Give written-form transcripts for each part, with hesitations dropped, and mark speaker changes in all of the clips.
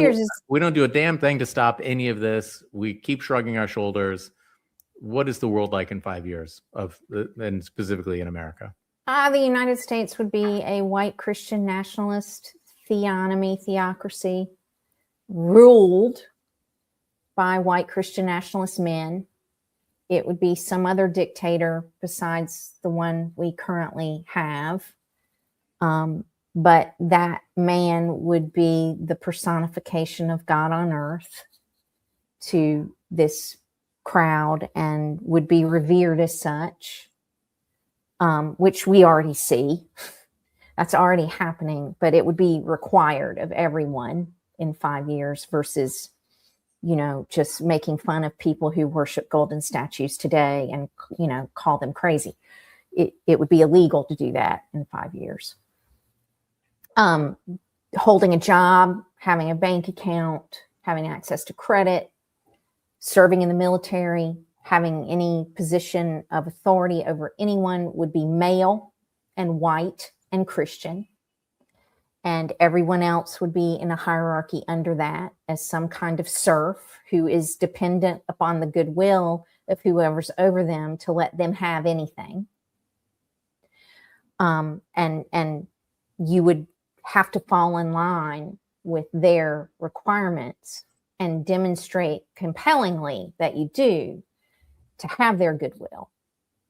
Speaker 1: years is...
Speaker 2: we don't do a damn thing to stop any of this. We keep shrugging our shoulders. What is the world like in 5 years and specifically in America?
Speaker 1: The United States would be a white Christian nationalist theocracy ruled by white Christian nationalist men. It would be some other dictator besides the one we currently have. But that man would be the personification of God on earth to this crowd and would be revered as such, which we already see. That's already happening, but it would be required of everyone in 5 years versus, just making fun of people who worship golden statues today and, call them crazy. It would be illegal to do that in 5 years. Holding a job, having a bank account, having access to credit, serving in the military, having any position of authority over anyone would be male and white and Christian. And everyone else would be in a hierarchy under that as some kind of serf who is dependent upon the goodwill of whoever's over them to let them have anything. And you would have to fall in line with their requirements and demonstrate compellingly that you do to have their goodwill,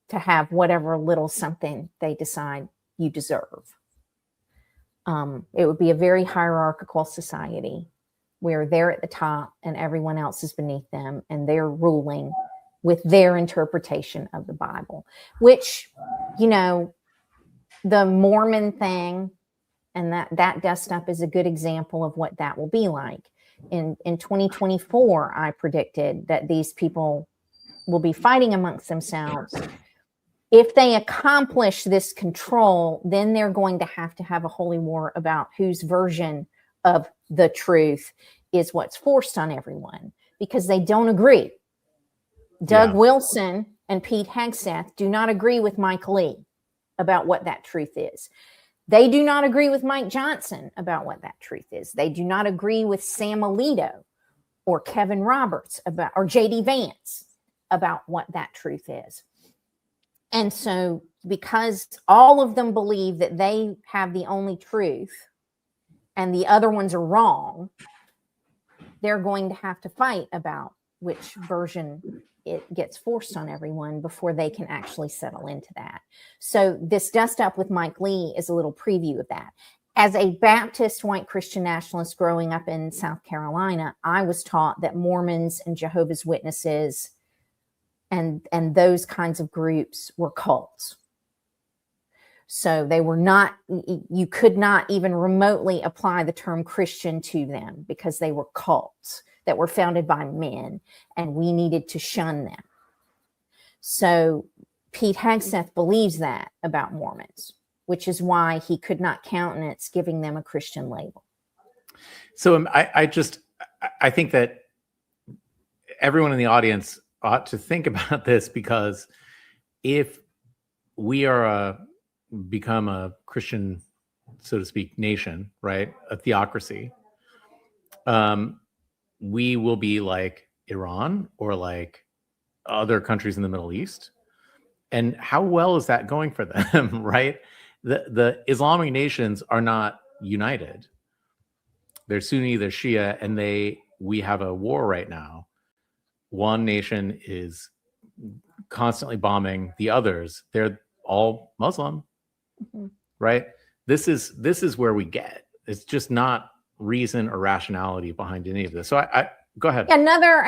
Speaker 1: to have whatever little something they decide you deserve. It would be a very hierarchical society where they're at the top and everyone else is beneath them, and they're ruling with their interpretation of the Bible, which, the Mormon thing and that dust up is a good example of what that will be like. In 2024, I predicted that these people will be fighting amongst themselves. If they accomplish this control, then they're going to have a holy war about whose version of the truth is what's forced on everyone, because they don't agree. Doug Wilson and Pete Hegseth do not agree with Mike Lee about what that truth is. They do not agree with Mike Johnson about what that truth is. They do not agree with Sam Alito or Kevin Roberts or J.D. Vance about what that truth is. And so because all of them believe that they have the only truth and the other ones are wrong, they're going to have to fight about which version it gets forced on everyone before they can actually settle into that. So this dust up with Mike Lee is a little preview of that. As a Baptist white Christian nationalist growing up in South Carolina, I was taught that Mormons and Jehovah's Witnesses and those kinds of groups were cults. So they were not, you could not even remotely apply the term Christian to them because they were cults that were founded by men, and we needed to shun them. So Pete Hegseth believes that about Mormons, which is why he could not countenance giving them a Christian label.
Speaker 2: So I think that everyone in the audience ought to think about this, because if we are become a Christian, so to speak, nation, right, a theocracy, we will be like Iran or like other countries in the Middle East. And how well is that going for them, right? The Islamic nations are not united. They're Sunni, they're Shia, and we have a war right now. One nation is constantly bombing the others. They're all Muslim, right? This is where we get. It's just not reason or rationality behind any of this. So I go ahead.
Speaker 1: Another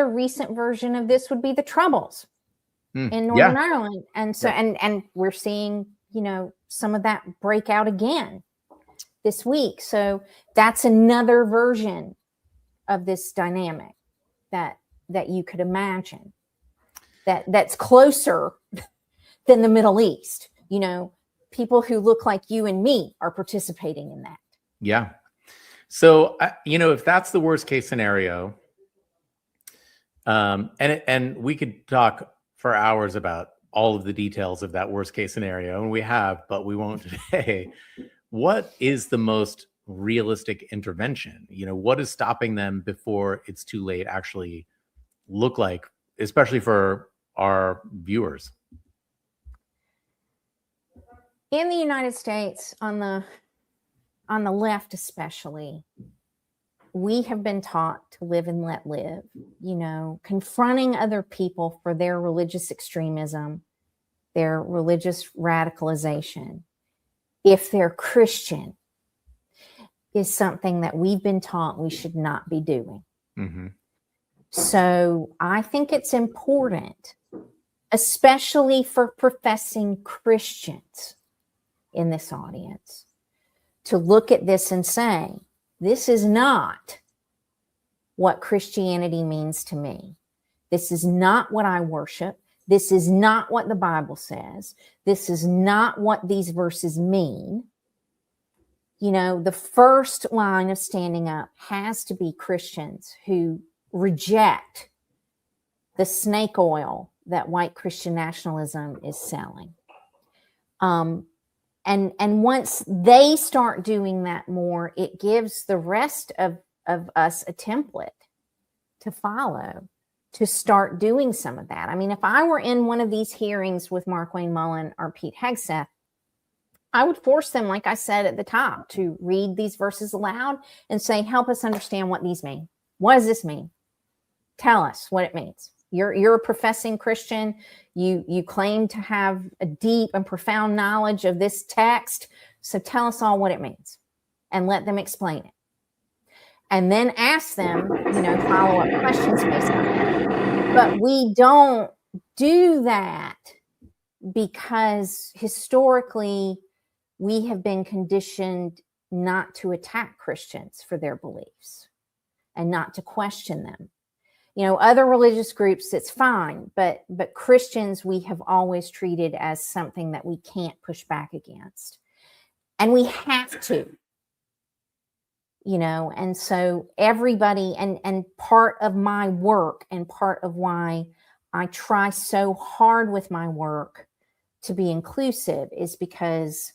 Speaker 1: recent version of this would be the Troubles in Northern Ireland, and so and we're seeing some of that break out again this week. So that's another version of this dynamic that you could imagine that's closer than the Middle East. People who look like you and me are participating in that.
Speaker 2: Yeah. So, if that's the worst case scenario, and we could talk for hours about all of the details of that worst case scenario, and we have, but we won't today. What is the most realistic intervention? What is stopping them before it's too late actually look like, especially for our viewers?
Speaker 1: In the United States, on the left especially, we have been taught to live and let live, confronting other people for their religious extremism, their religious radicalization, if they're Christian, is something that we've been taught we should not be doing.
Speaker 2: Mm-hmm.
Speaker 1: So I think it's important, especially for professing Christians in this audience, to look at this and say, this is not what Christianity means to me. This is not what I worship. This is not what the Bible says. This is not what these verses mean. The first line of standing up has to be Christians who reject the snake oil that white Christian nationalism is selling. And once they start doing that more, it gives the rest of us a template to follow, to start doing some of that. I mean, if I were in one of these hearings with Mark Wayne Mullen or Pete Hegseth, I would force them, like I said at the top, to read these verses aloud and say, help us understand what these mean. What does this mean? Tell us what it means. You're a professing Christian. You claim to have a deep and profound knowledge of this text. So tell us all what it means and let them explain it. And then ask them, follow-up questions based on that. But we don't do that because historically we have been conditioned not to attack Christians for their beliefs and not to question them. Other religious groups, it's fine, but Christians we have always treated as something that we can't push back against. And we have to, and so everybody, and part of my work and part of why I try so hard with my work to be inclusive is because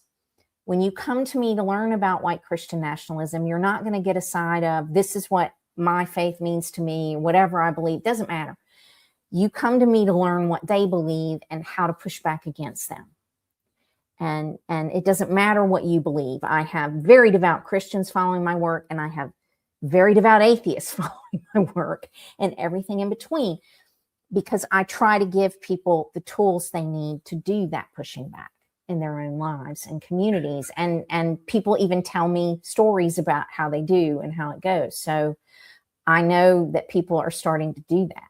Speaker 1: when you come to me to learn about white Christian nationalism, you're not going to get a side of this is what my faith means to me, whatever I believe, doesn't matter. You come to me to learn what they believe and how to push back against them. And it doesn't matter what you believe. I have very devout Christians following my work, and I have very devout atheists following my work, and everything in between, because I try to give people the tools they need to do that pushing back in their own lives and communities. And people even tell me stories about how they do and how it goes. So I know that people are starting to do that.